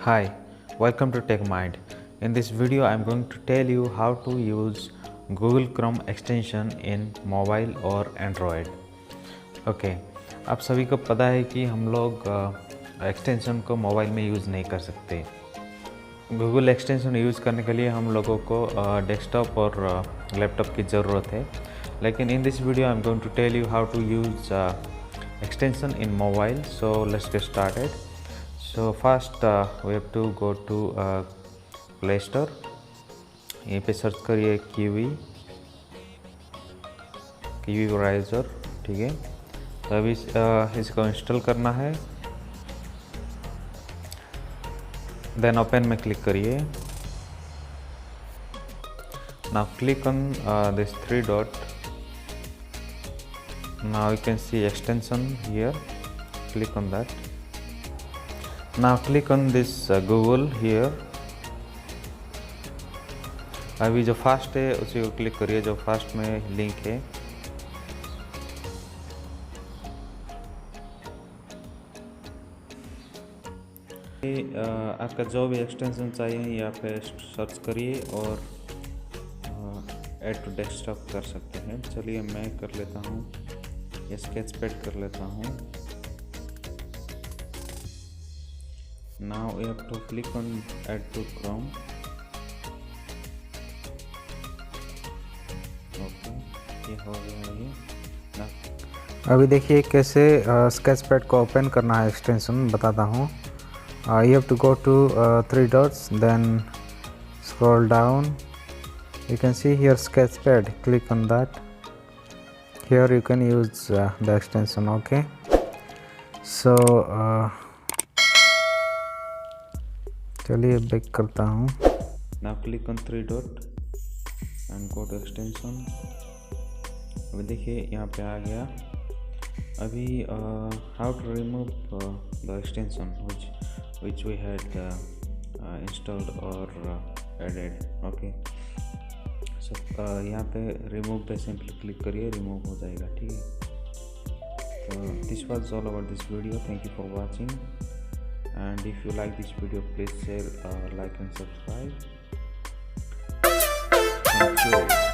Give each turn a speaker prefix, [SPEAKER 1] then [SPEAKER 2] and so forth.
[SPEAKER 1] Hi, welcome to TechMind. In this video, I'm going to tell you how to use Google Chrome extension in mobile और Android. Okay आप सभी को पता है कि हम लोग एक्सटेंशन को मोबाइल में यूज़ नहीं कर सकते. गूगल एक्सटेंशन यूज़ करने के लिए हम लोगों को डेस्कटॉप और लैपटॉप की ज़रूरत है. लेकिन in this video I am going to tell you how to use extension in mobile. So let's get started. So first we have to go to Play Store. यहीं पे सर्च करिए kiwi browser. ठीक है, तो अभी इसको install करना है. देन ओपन में क्लिक करिए. Now click on this three dot. Now you can see extension here. Click on that. Now click on this Google here. अभी जो फास्ट है उसी को क्लिक करिए, जो फास्ट में लिंक है. आपका जो भी एक्सटेंशन चाहिए यहाँ पे सर्च करिए और ऐड टू डेस्कटॉप कर सकते हैं. चलिए मैं कर लेता हूँ, ये स्केच पैड कर लेता हूँ. Now you have to click on add to Chrome. Okay, ये हो गया. ये
[SPEAKER 2] अभी देखिए कैसे स्केच पैड को ओपन करना है. एक्सटेंशन बताता हूँ. You have to go to three dots, then scroll down. You can see here sketch pad. Click on that. Here you can use the extension. Okay, so चलिए back करता हूँ.
[SPEAKER 1] Now click on three dot and go to extension. अभी देखिए यहाँ पे आ गया. अभी how to remove the extension which we had installed or added. Okay. So यहाँ पे रिमूव पे सिंपली क्लिक करिए, रिमूव हो जाएगा. ठीक है. तो this was all about this video. Thank you for watching, and if you like this video please share, like and subscribe. Thank you.